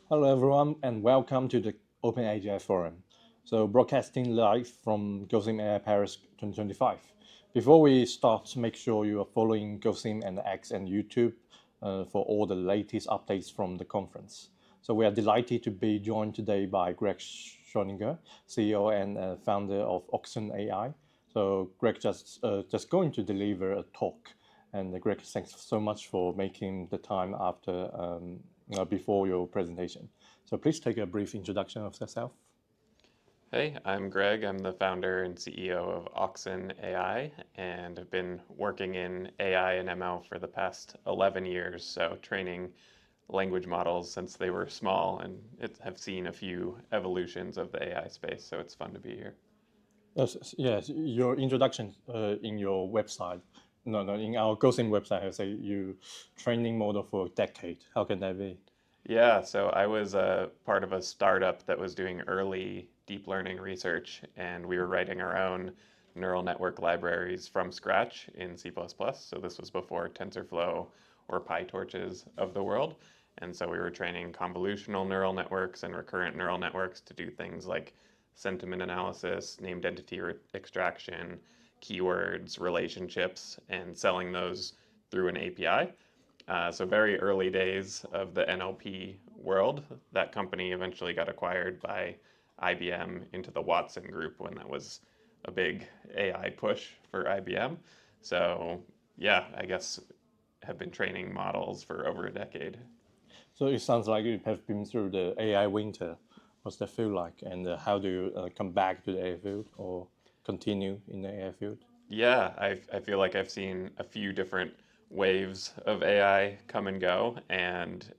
Hello, everyone, and welcome to the OpenAI Forum. So, broadcasting live from GoSim AI Paris 2025. Before we start, make sure you are following GoSim and X and YouTube for all the latest updates from the conference. So, we are delighted to be joined today by Greg Schoeninger, CEO and founder of Oxen.ai. So, Greg just going to deliver a talk. And Greg, thanks so much for making the time after before your presentation. So please take a brief introduction of yourself. Hey, I'm Greg. I'm the founder and CEO of Oxen.ai and have been working in AI and ML for the past 11 years, so training language models since they were small and have seen a few evolutions of the AI space, so it's fun to be here. Yes, your introduction in your website. No, in our GoSim website, I say you training model for a decade. How can that be? Yeah, so I was a part of a startup that was doing early deep learning research, and we were writing our own neural network libraries from scratch in C++. So this was before TensorFlow or PyTorches of the world. And so we were training convolutional neural networks and recurrent neural networks to do things like sentiment analysis, named entity extraction, keywords, relationships, and selling those through an API. So very early days of the NLP world. That company eventually got acquired by IBM into the Watson group when that was a big AI push for IBM. So yeah, I guess have been training models for over a decade. So it sounds like you have been through the AI winter. What's that feel like? And how do you come back to the AI field or continue in the AI field? Yeah, I feel like I've seen a few different waves of AI come and go, and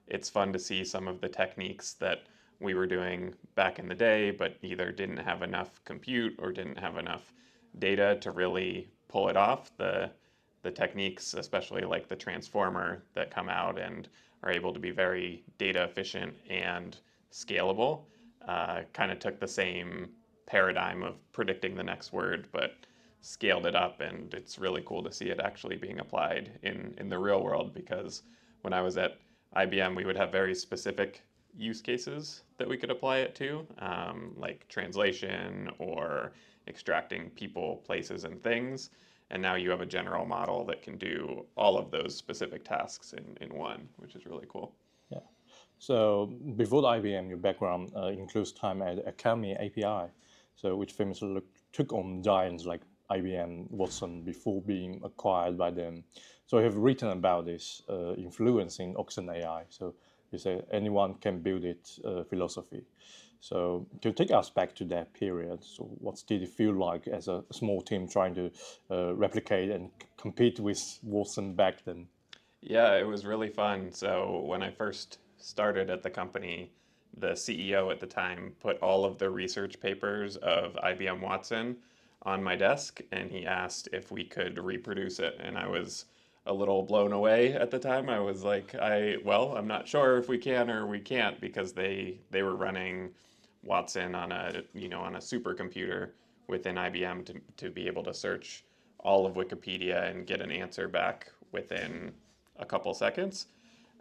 it's fun to see some of the techniques that we were doing back in the day, but either didn't have enough compute or didn't have enough data to really pull it off. The techniques, especially like the transformer, that come out and are able to be very data efficient and scalable, kind of took the same paradigm of predicting the next word, but scaled it up, and it's really cool to see it actually being applied in the real world. Because when I was at IBM, we would have very specific use cases that we could apply it to, like translation or extracting people, places, and things. And now you have a general model that can do all of those specific tasks in one, which is really cool. Yeah. So before the IBM, your background includes time at Academy API, so which famously took on giants like IBM Watson before being acquired by them. So I have written about this influencing Oxen AI. So you say anyone can build it philosophy. So to take us back to that period, so what did it feel like as a small team trying to replicate and compete with Watson back then? Yeah, it was really fun. So when I first started at the company, the CEO at the time put all of the research papers of IBM Watson on my desk, and he asked if we could reproduce it. And I was a little blown away at the time. I was like, I'm not sure if we can or we can't, because they were running Watson on a supercomputer within IBM to be able to search all of Wikipedia and get an answer back within a couple seconds.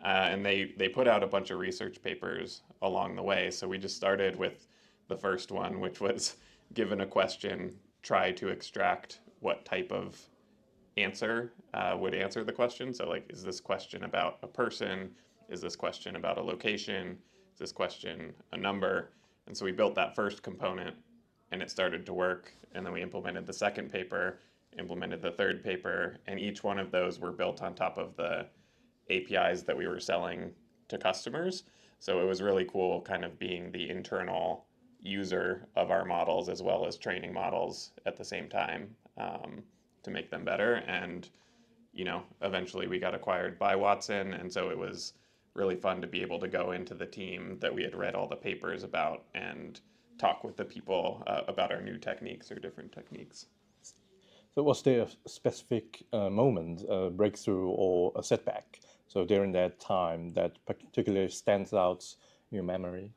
And they put out a bunch of research papers along the way. So we just started with the first one, which was given a question, try to extract what type of answer would answer the question. So, like, is this question about a person? Is this question about a location? Is this question a number? And so we built that first component, and it started to work. And then we implemented the second paper, implemented the third paper, and each one of those were built on top of the APIs that we were selling to customers. So it was really cool kind of being the internal user of our models as well as training models at the same time, to make them better. And, eventually we got acquired by Watson. And so it was really fun to be able to go into the team that we had read all the papers about and talk with the people about our new techniques or different techniques. So was there a specific moment, a breakthrough or a setback? So during that time that particularly stands out in your memory?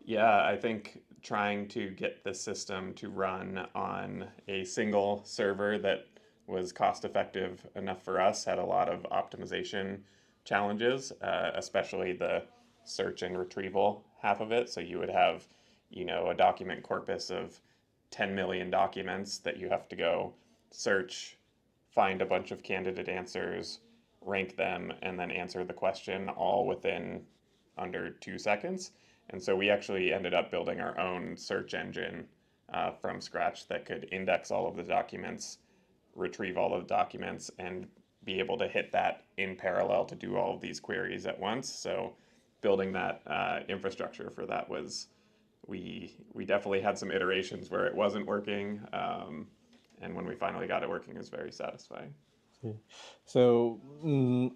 Yeah, I think trying to get the system to run on a single server that was cost effective enough for us had a lot of optimization challenges, especially the search and retrieval half of it. So you would have, a document corpus of 10 million documents that you have to go search, find a bunch of candidate answers, rank them, and then answer the question all within under 2 seconds. And so we actually ended up building our own search engine from scratch that could index all of the documents, retrieve all of the documents, and be able to hit that in parallel to do all of these queries at once. So building that infrastructure for that was we definitely had some iterations where it wasn't working, and when we finally got it working, it was very satisfying. Yeah. So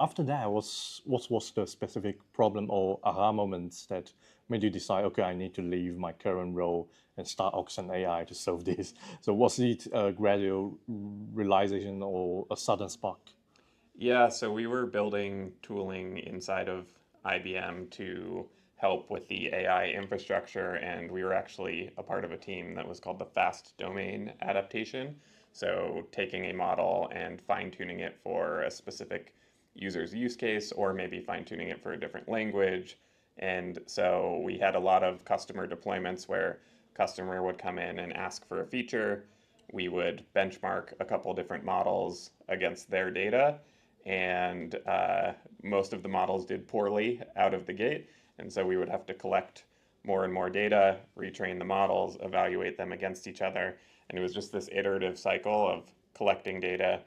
after that, what was the specific problem or aha moments that made you decide, okay, I need to leave my current role and start Oxen.ai to solve this? So was it a gradual realization or a sudden spark? Yeah, so we were building tooling inside of IBM to help with the AI infrastructure, and we were actually a part of a team that was called the fast domain adaptation. So taking a model and fine tuning it for a specific user's use case, or maybe fine tuning it for a different language. And so we had a lot of customer deployments where customer would come in and ask for a feature. We would benchmark a couple different models against their data, and most of the models did poorly out of the gate. And so we would have to collect more and more data, retrain the models, evaluate them against each other. And it was just this iterative cycle of collecting data,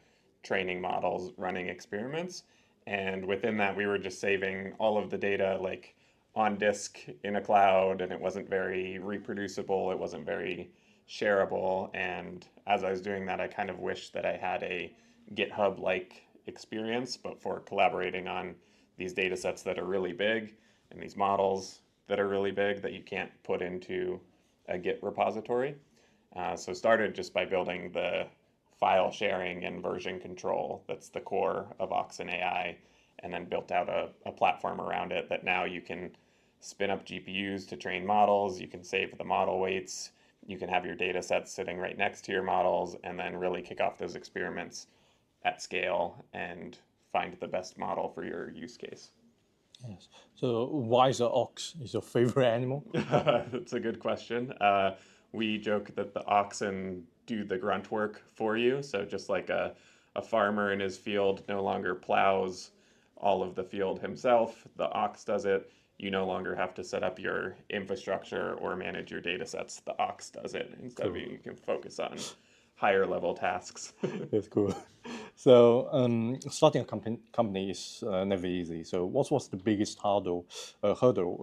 training models, running experiments. And within that, we were just saving all of the data like on disk in a cloud, and it wasn't very reproducible, it wasn't very shareable. And as I was doing that, I kind of wished that I had a GitHub like experience, but for collaborating on these data sets that are really big and these models that are really big that you can't put into a Git repository. So started just by building the file sharing and version control that's the core of Oxen.ai, and then built out a platform around it that now you can spin up GPUs to train models, you can save the model weights, you can have your data sets sitting right next to your models, and then really kick off those experiments at scale and find the best model for your use case. Yes. So why is the ox is your favorite animal? That's a good question. We joke that the oxen do the grunt work for you. So just like a farmer in his field no longer plows all of the field himself, the ox does it. You no longer have to set up your infrastructure or manage your data sets. The ox does it. Instead of you can focus on higher level tasks. That's cool. So starting a company is never easy. So what was the biggest hurdle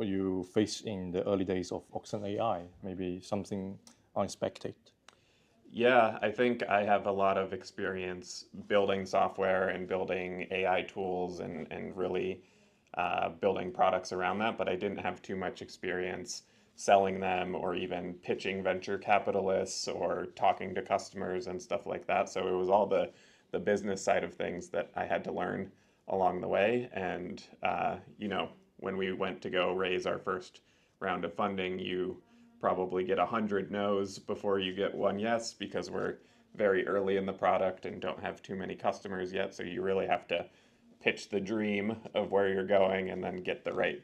you faced in the early days of Oxen.ai? Maybe something unexpected. Yeah, I think I have a lot of experience building software and building AI tools and really building products around that, but I didn't have too much experience selling them or even pitching venture capitalists or talking to customers and stuff like that. So it was all the business side of things that I had to learn along the way. And, when we went to go raise our first round of funding, you probably get 100 no's before you get one yes because we're very early in the product and don't have too many customers yet. So you really have to pitch the dream of where you're going and then get the right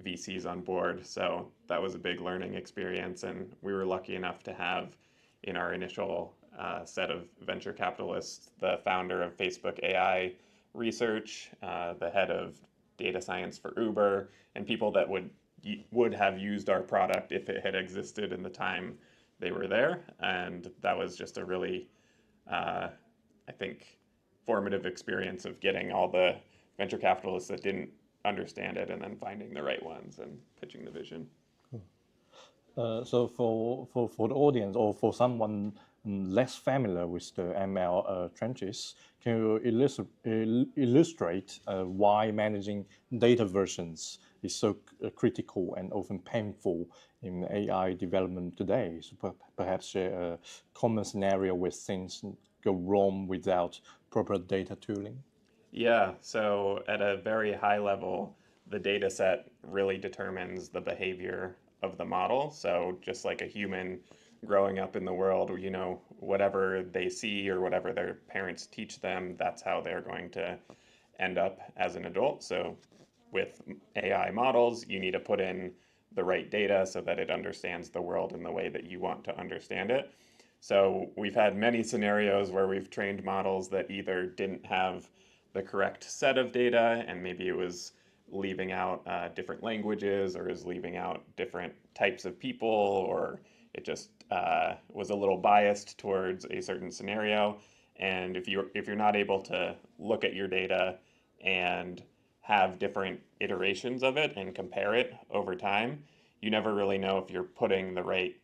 VCs on board. So that was a big learning experience. And we were lucky enough to have in our initial set of venture capitalists the founder of Facebook AI Research, the head of data science for Uber, and people that would have used our product if it had existed in the time they were there. And that was just a really, I think, formative experience of getting all the venture capitalists that didn't understand it and then finding the right ones and pitching the vision. So for the audience or for someone less familiar with the ML trenches, can you illustrate why managing data versions is so critical and often painful in AI development today? So perhaps share a common scenario where things go wrong without proper data tooling. Yeah, so at a very high level, the data set really determines the behavior of the model. So just like a human growing up in the world, whatever they see or whatever their parents teach them, that's how they're going to end up as an adult. So with AI models, you need to put in the right data so that it understands the world in the way that you want to understand it. So we've had many scenarios where we've trained models that either didn't have the correct set of data, and maybe it was leaving out different languages, or is leaving out different types of people, or it just was a little biased towards a certain scenario. And if you're not able to look at your data and have different iterations of it and compare it over time, you never really know if you're putting the right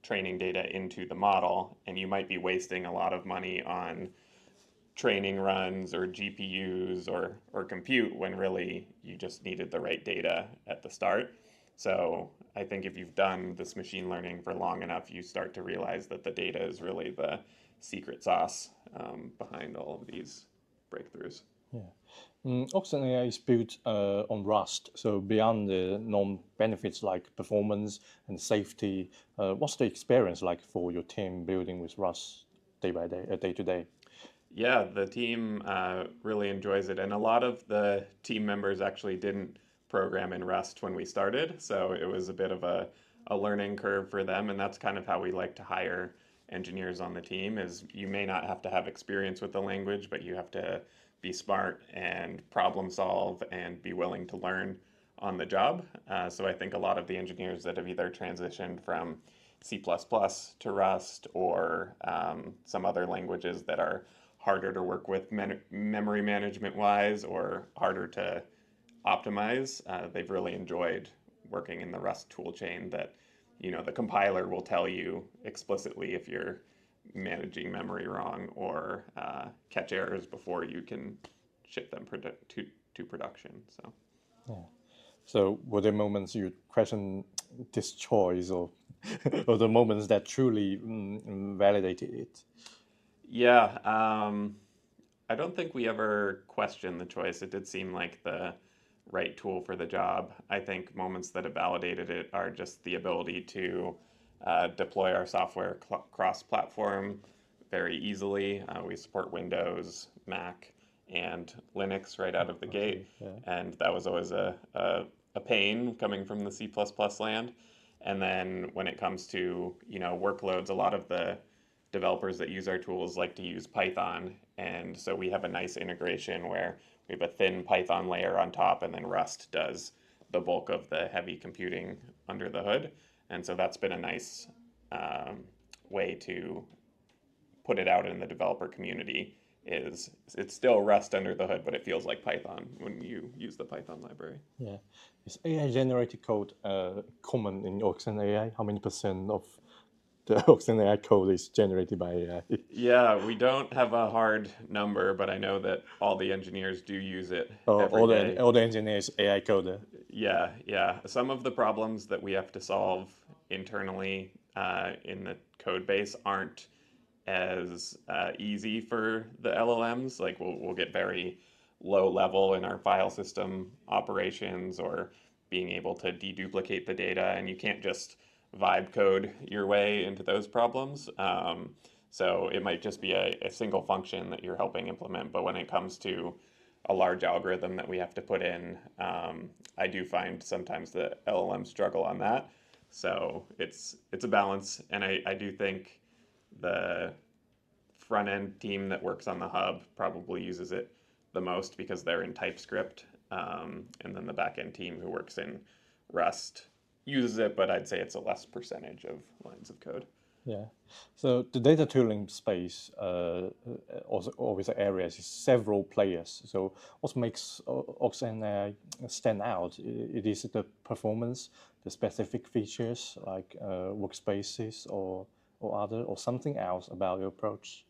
training data into the model, and you might be wasting a lot of money on training runs or GPUs or compute when really you just needed the right data at the start. So I think if you've done this machine learning for long enough, you start to realize that the data is really the secret sauce behind all of these breakthroughs. Yeah. Oxen.ai is built on Rust, so beyond the known benefits like performance and safety, what's the experience like for your team building with Rust day by day, day to day? Yeah, the team really enjoys it, and a lot of the team members actually didn't program in Rust when we started, so it was a bit of a learning curve for them, and that's kind of how we like to hire engineers on the team. Is you may not have to have experience with the language, but you have to be smart and problem solve and be willing to learn on the job. So I think a lot of the engineers that have either transitioned from C++ to Rust, or some other languages that are harder to work with memory management wise, or harder to optimize, they've really enjoyed working in the Rust toolchain. That the compiler will tell you explicitly if you're managing memory wrong, or catch errors before you can ship them to production. So Yeah. So were there moments you question this choice, or or the moments that truly validated it? yeah, I don't think we ever questioned the choice. It did seem like the right tool for the job. I think moments that have validated it are just the ability to deploy our software cross-platform very easily. We support Windows, Mac, and Linux right out of the Okay. gate, Yeah. and that was always a pain coming from the C++ land. And then when it comes to workloads, a lot of the developers that use our tools like to use Python, and so we have a nice integration where we have a thin Python layer on top, and then Rust does the bulk of the heavy computing under the hood. And so that's been a nice way to put it out in the developer community. Is it's still Rust under the hood, but it feels like Python when you use the Python library. Yeah. Is AI generated code common in Oxen.ai? How many percent of the Oxen.ai code is generated by AI? Yeah, we don't have a hard number, but I know that all the engineers do use it Or every day. all the engineers AI coder? Yeah, yeah. Some of the problems that we have to solve internally in the code base aren't as easy for the LLMs. Like we'll get very low level in our file system operations, or being able to deduplicate the data, and you can't just vibe code your way into those problems. So it might just be a single function that you're helping implement, but when it comes to a large algorithm that we have to put in, I do find sometimes the LLM struggle on that. So it's a balance, and I do think the front end team that works on the hub probably uses it the most because they're in TypeScript, and then the back end team who works in Rust uses it, but I'd say it's a less percentage of lines of code. Yeah. So the data tooling space, also always areas, is several players. So what makes Oxen stand out? It is the performance, the specific features like workspaces, or other, or something else about your approach.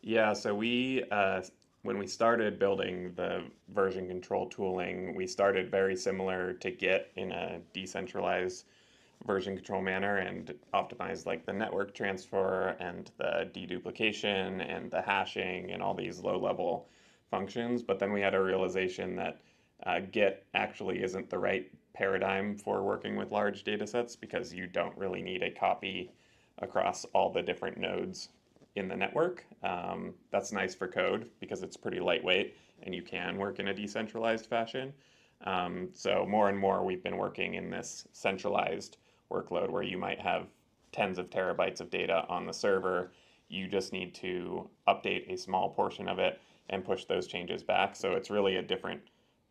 Yeah, so when we started building the version control tooling, we started very similar to Git in a decentralized version control manner, and optimize like the network transfer and the deduplication and the hashing and all these low level functions. But then we had a realization that Git actually isn't the right paradigm for working with large data sets, because you don't really need a copy across all the different nodes in the network. That's nice for code because it's pretty lightweight and you can work in a decentralized fashion. So more and more we've been working in this centralized workload where you might have tens of terabytes of data on the server. You just need to update a small portion of it and push those changes back. So it's really a different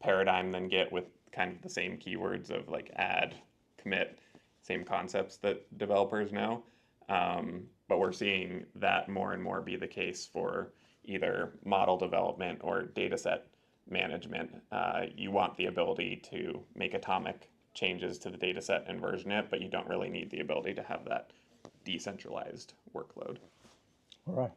paradigm than Git with kind of the same keywords of like add, commit, same concepts that developers know. But we're seeing that more and more be the case for either model development or data set management. You want the ability to make atomic changes to the data set and version it, but you don't really need the ability to have that decentralized workload. All right.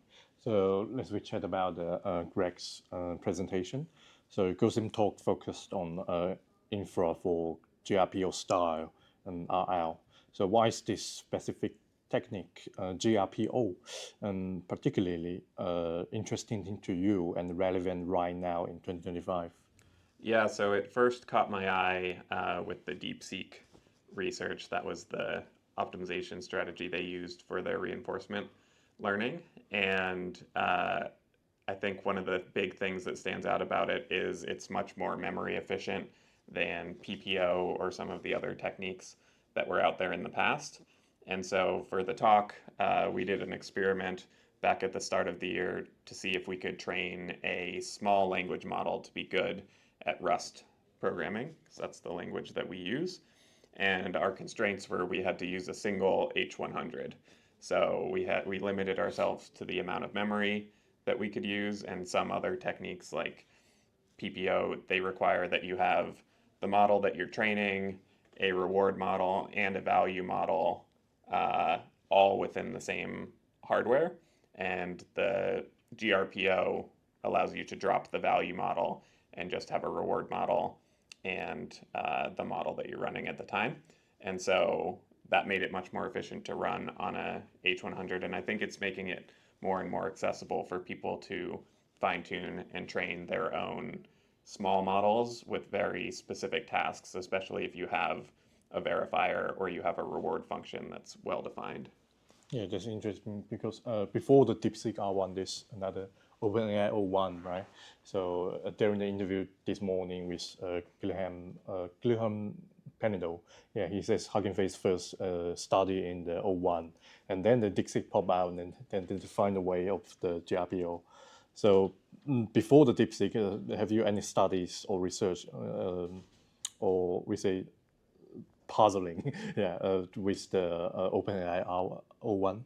So let's we chat about Greg's presentation. So Gosim talk focused on infra for GRPO style and RL. So why is this specific technique, GRPO, and particularly interesting to you and relevant right now in 2025? Yeah, so it first caught my eye with the DeepSeek research. That was the optimization strategy they used for their reinforcement learning. And I think one of the big things that stands out about it is it's much more memory efficient than PPO or some of the other techniques that were out there in the past. And so for the talk, we did an experiment back at the start of the year to see if we could train a small language model to be good at Rust programming, because that's the language that we use. And our constraints were we had to use a single H100. So we limited ourselves to the amount of memory that we could use, and some other techniques like PPO, they require that you have the model that you're training, a reward model, and a value model, all within the same hardware. And the GRPO allows you to drop the value model and just have a reward model and the model that you're running at the time. And so that made it much more efficient to run on a H100. And I think it's making it more and more accessible for people to fine tune and train their own small models with very specific tasks, especially if you have a verifier or you have a reward function that's well defined. Yeah, that's interesting because before the DeepSeek R1, there's another OpenAI O1, right? So during the interview this morning with Graham Penado, yeah, he says Hugging Face first study in the O1, and then the DeepSeek pop out, and then to find a way of the GRPO. So before the DeepSeek, have you any studies or research, or we say puzzling, yeah, with the OpenAI O1?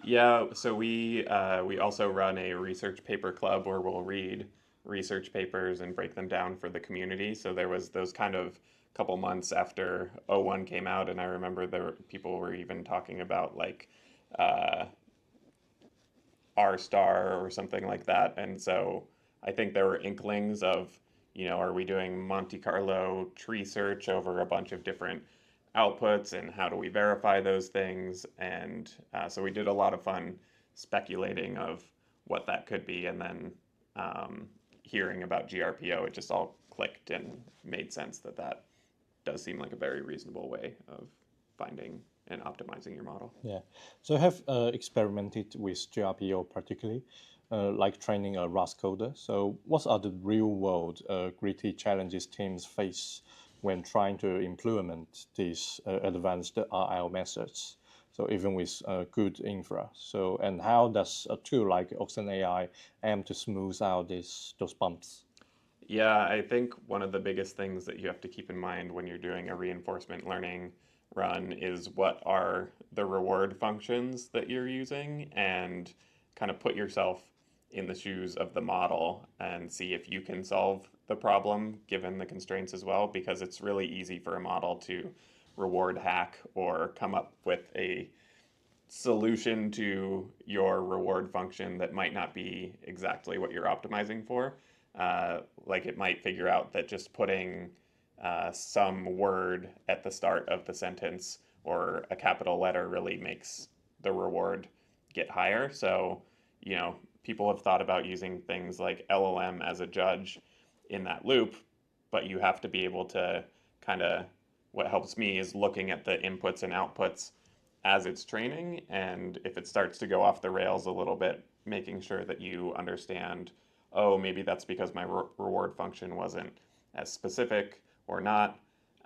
Yeah, so we also run a research paper club where we'll read research papers and break them down for the community. So there was those kind of couple months after O1 came out, and I remember people were even talking about like uh, R star or something like that. And so I think there were inklings of, are we doing Monte Carlo tree search over a bunch of different outputs and how do we verify those things? And so we did a lot of fun speculating of what that could be. And then hearing about GRPO, it just all clicked and made sense that that does seem like a very reasonable way of finding and optimizing your model. Yeah. So I have experimented with GRPO particularly, like training a Rust coder. So what are the real world gritty challenges teams face when trying to implement these advanced RL methods? So even with good infra. So and how does a tool like Oxen.ai aim to smooth out those bumps? Yeah, I think one of the biggest things that you have to keep in mind when you're doing a reinforcement learning run is what are the reward functions that you're using, and kind of put yourself in the shoes of the model and see if you can solve the problem given the constraints as well, because it's really easy for a model to reward hack or come up with a solution to your reward function that might not be exactly what you're optimizing for. Like it might figure out that just putting some word at the start of the sentence or a capital letter really makes the reward get higher. So, people have thought about using things like LLM as a judge in that loop, but you have to be able to kind of, what helps me is looking at the inputs and outputs as it's training, and if it starts to go off the rails a little bit, making sure that you understand, oh, maybe that's because my reward function wasn't as specific, or not.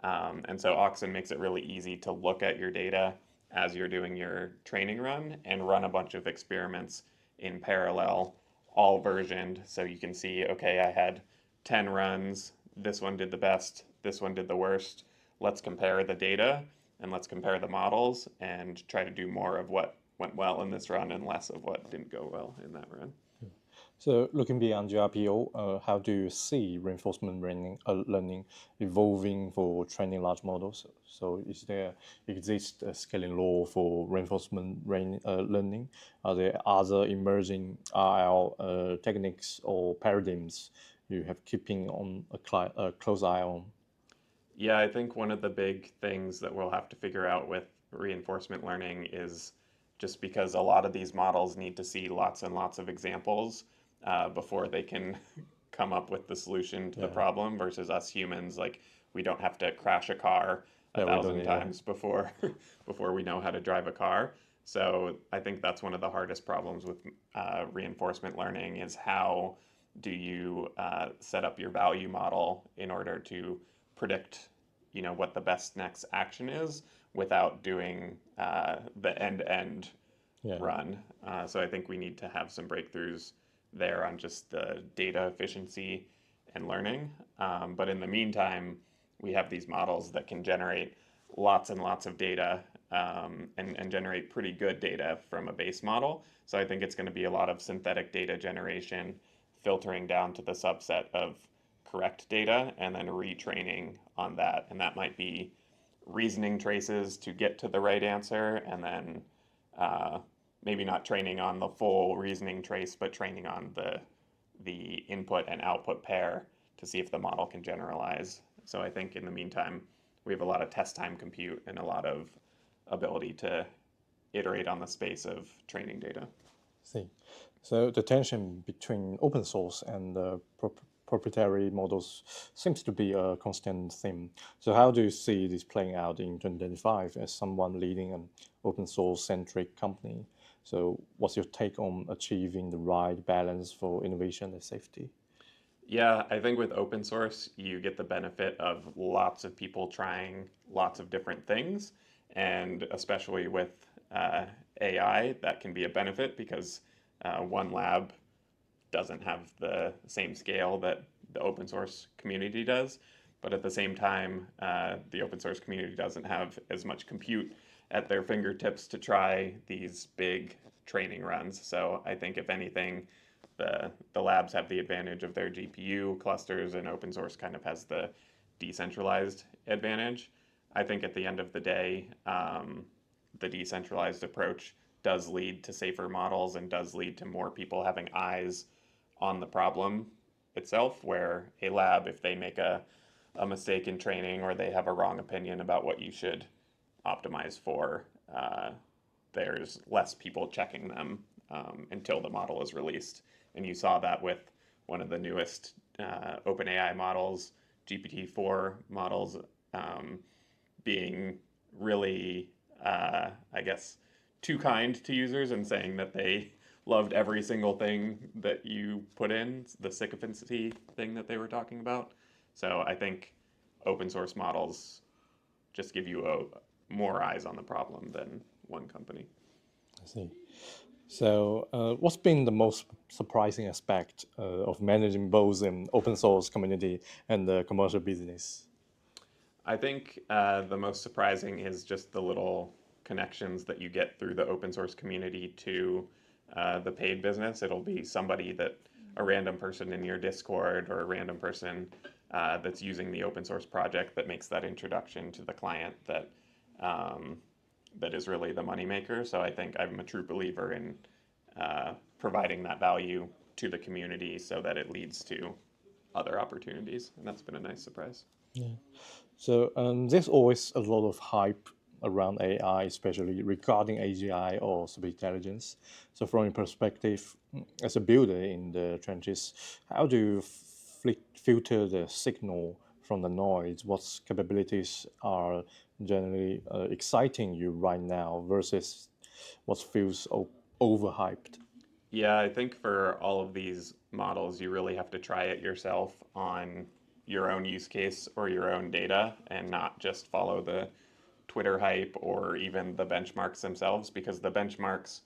And so Oxen makes it really easy to look at your data as you're doing your training run and run a bunch of experiments in parallel, all versioned. So you can see, okay, I had 10 runs. This one did the best. This one did the worst. Let's compare the data and let's compare the models and try to do more of what went well in this run and less of what didn't go well in that run. So looking beyond GRPO, how do you see reinforcement learning evolving for training large models? So is there exist a scaling law for reinforcement learning? Are there other emerging RL techniques or paradigms you have keeping on a close eye on? Yeah, I think one of the big things that we'll have to figure out with reinforcement learning is just because a lot of these models need to see lots and lots of examples before they can come up with the solution to the Yeah, problem versus us humans, like we don't have to crash a car a yeah, we don't thousand need. times before before we know how to drive a car. So I think that's one of the hardest problems with reinforcement learning is how do you set up your value model in order to predict, what the best next action is without doing the end-to-end Yeah, run. So I think we need to have some breakthroughs there on just the data efficiency and learning. But in the meantime, we have these models that can generate lots and lots of data and generate pretty good data from a base model. So I think it's going to be a lot of synthetic data generation, filtering down to the subset of correct data, and then retraining on that. And that might be reasoning traces to get to the right answer, and then uh, maybe not training on the full reasoning trace, but training on the input and output pair to see if the model can generalize. So I think in the meantime, we have a lot of test time compute and a lot of ability to iterate on the space of training data. see. So the tension between open source and proprietary models seems to be a constant theme. So how do you see this playing out in 2025 as someone leading an open source centric company? So what's your take on achieving the right balance for innovation and safety? Yeah, I think with open source, you get the benefit of lots of people trying lots of different things. And especially with AI, that can be a benefit because one lab doesn't have the same scale that the open source community does. But at the same time, the open source community doesn't have as much compute at their fingertips to try these big training runs. So I think if anything, the labs have the advantage of their GPU clusters, and open source kind of has the decentralized advantage. I think at the end of the day, the decentralized approach does lead to safer models and does lead to more people having eyes on the problem itself, where a lab, if they make a mistake in training or they have a wrong opinion about what you should optimize for, there's less people checking them until the model is released. And you saw that with one of the newest OpenAI models, GPT-4 models, being really, I guess, too kind to users and saying that they loved every single thing that you put in, the sycophancy thing that they were talking about. So I think open source models just give you more eyes on the problem than one company. I see. So, what's been the most surprising aspect of managing both an open source community and the commercial business? I think the most surprising is just the little connections that you get through the open source community to the paid business. It'll be somebody that a random person in your Discord or a random person that's using the open source project that makes that introduction to the client um, that is really the moneymaker. So I think I'm a true believer in providing that value to the community so that it leads to other opportunities, and that's been a nice surprise. Yeah. So there's always a lot of hype around AI, especially regarding AGI or super intelligence. So from your perspective, as a builder in the trenches, how do you filter the signal from the noise? What capabilities are generally exciting you right now versus what feels overhyped? Yeah, I think for all of these models, you really have to try it yourself on your own use case or your own data and not just follow the Twitter hype or even the benchmarks themselves, because the benchmarks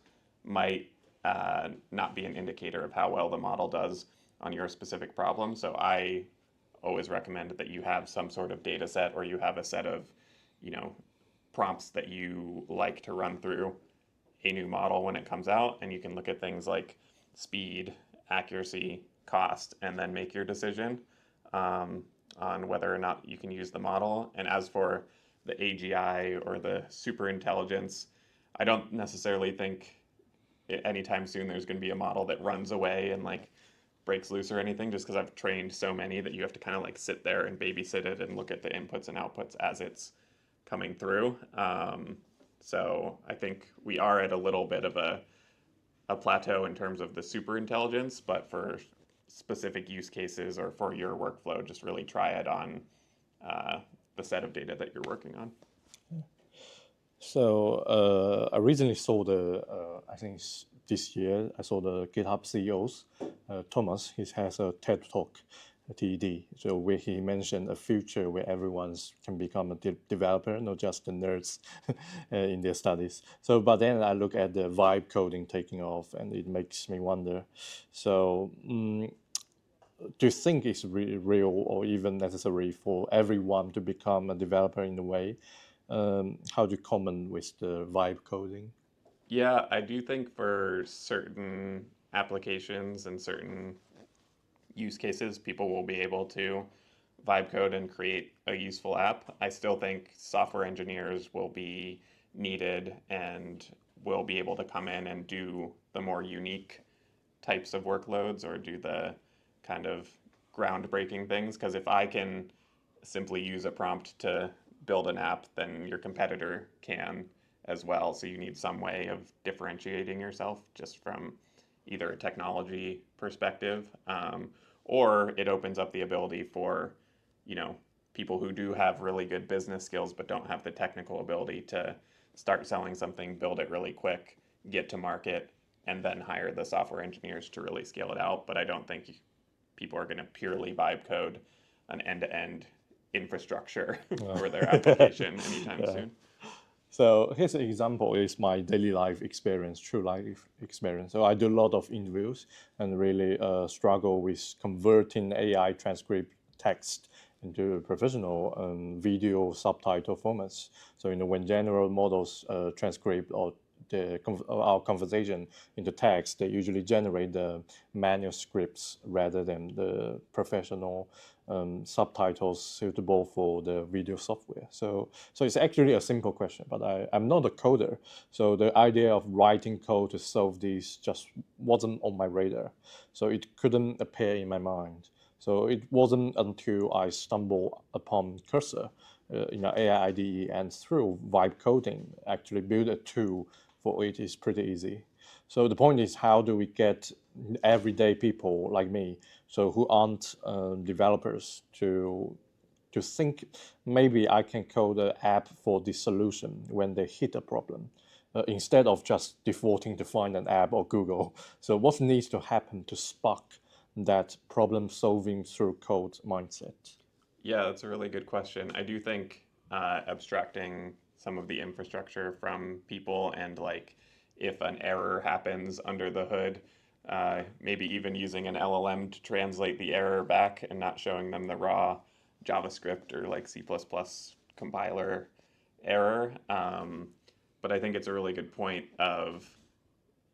might not be an indicator of how well the model does on your specific problem. So I always recommend that you have some sort of data set, or you have a set of, you know, prompts that you like to run through a new model when it comes out, and you can look at things like speed, accuracy, cost, and then make your decision um, on whether or not you can use the model. And as for the AGI or the super intelligence, I don't necessarily think anytime soon there's going to be a model that runs away and like breaks loose or anything, just because I've trained so many that you have to kind of like sit there and babysit it and look at the inputs and outputs as it's coming through. So I think we are at a little bit of a plateau in terms of the super intelligence, but for specific use cases or for your workflow, just really try it on uh, the set of data that you're working on. So I recently saw I think this year, I saw the GitHub CEO's Thomas. He has a TED Talk, a TED, so where he mentioned a future where everyone can become a developer, not just the nerds in their studies. So, but then I look at the vibe coding taking off, and it makes me wonder. So, do you think it's real or even necessary for everyone to become a developer in a way? How do you comment with the vibe coding? Yeah, I do think for certain applications and certain use cases, people will be able to vibe code and create a useful app. I still think software engineers will be needed and will be able to come in and do the more unique types of workloads or do the kind of groundbreaking things. Because if I can simply use a prompt to build an app, then your competitor can as well. So you need some way of differentiating yourself just from either a technology perspective, or it opens up the ability for, you know, people who do have really good business skills but don't have the technical ability to start selling something, build it really quick, get to market, and then hire the software engineers to really scale it out. But I don't think people are going to purely vibe code an end-to-end infrastructure for their application anytime Yeah. soon. So here's an example is my daily life experience, true life experience. So I do a lot of interviews and really struggle with converting AI transcript text into professional video subtitle formats. So when general models transcript or our conversation into text, they usually generate the manuscripts rather than the professional subtitles suitable for the video software. So it's actually a simple question, but I'm not a coder. So the idea of writing code to solve this just wasn't on my radar. So it couldn't appear in my mind. So it wasn't until I stumbled upon Cursor, AI IDE, and through vibe coding, actually build a tool for it is pretty easy. So the point is, how do we get everyday people like me, so who aren't developers, to think maybe I can code an app for this solution when they hit a problem, instead of just defaulting to find an app or Google. So what needs to happen to spark that problem solving through code mindset? Yeah, that's a really good question. I do think abstracting some of the infrastructure from people and like if an error happens under the hood, maybe even using an LLM to translate the error back and not showing them the raw JavaScript or like C++ compiler error. But I think it's a really good point of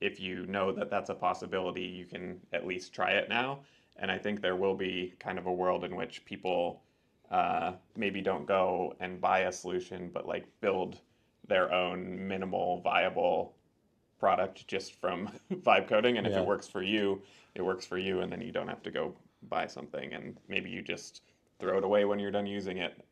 if you know that that's a possibility, you can at least try it now. And I think there will be kind of a world in which people maybe don't go and buy a solution, but like build their own minimal viable product just from vibe coding. And if it Yeah. works for you, it works for you. And then you don't have to go buy something. And maybe you just throw it away when you're done using it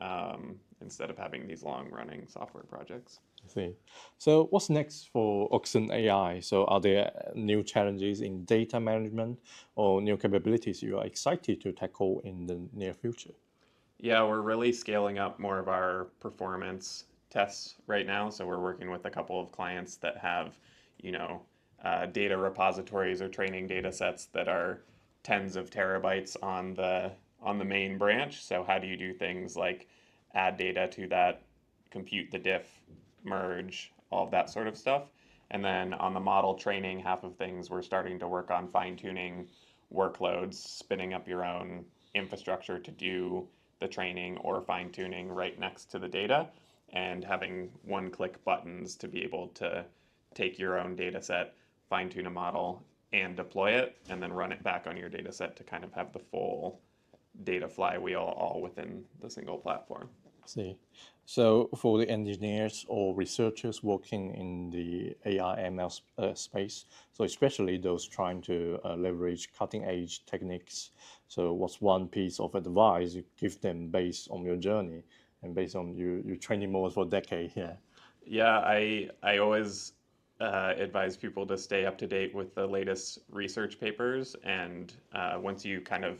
instead of having these long running software projects. I see. So what's next for Oxen.ai? So are there new challenges in data management or new capabilities you are excited to tackle in the near future? Yeah, we're really scaling up more of our performance tests right now. So we're working with a couple of clients that have, you know, data repositories or training data sets that are tens of terabytes on the main branch. So how do you do things like add data to that, compute the diff, merge, all of that sort of stuff. And then on the model training, half of things we're starting to work on fine tuning workloads, spinning up your own infrastructure to do the training or fine tuning right next to the data, and having one click buttons to be able to take your own data set, fine tune a model, and deploy it, and then run it back on your data set to kind of have the full data flywheel all within the single platform. See, so for the engineers or researchers working in the AI ML space, so especially those trying to leverage cutting edge techniques, so what's one piece of advice you give them based on your journey and based on you training more for a decade? Yeah. Yeah, I always advise people to stay up to date with the latest research papers, and once you kind of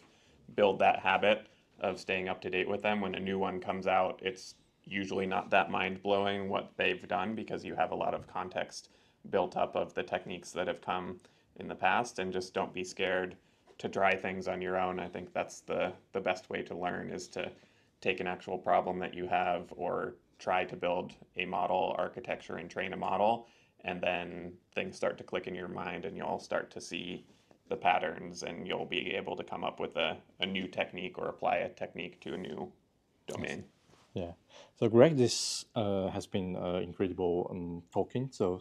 build that habit of staying up to date with them, when a new one comes out, it's usually not that mind blowing what they've done because you have a lot of context built up of the techniques that have come in the past, and just don't be scared to try things on your own. I think that's the best way to learn, is to take an actual problem that you have or try to build a model architecture and train a model, and then things start to click in your mind and you'll start to see the patterns, and you'll be able to come up with a new technique or apply a technique to a new domain. Yeah. So Greg, this has been incredible talking. So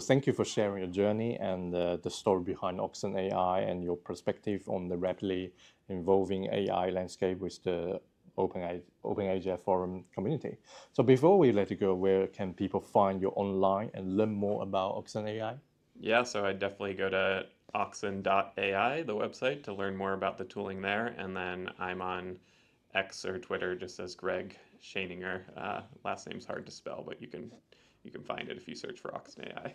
thank you for sharing your journey and the story behind Oxen.ai and your perspective on the rapidly evolving AI landscape with the OpenAI forum community. So before we let you go, where can people find you online and learn more about Oxen.ai? Yeah, so I'd definitely go to Oxen.ai, the website, to learn more about the tooling there. And then I'm on X or Twitter just as Greg Schoeninger. Last name's hard to spell, but you can find it if you search for Oxen.ai.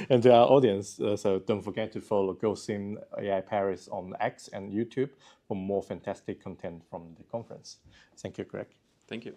And to our audience, so don't forget to follow GoSim AI Paris on X and YouTube for more fantastic content from the conference. Thank you, Greg. Thank you.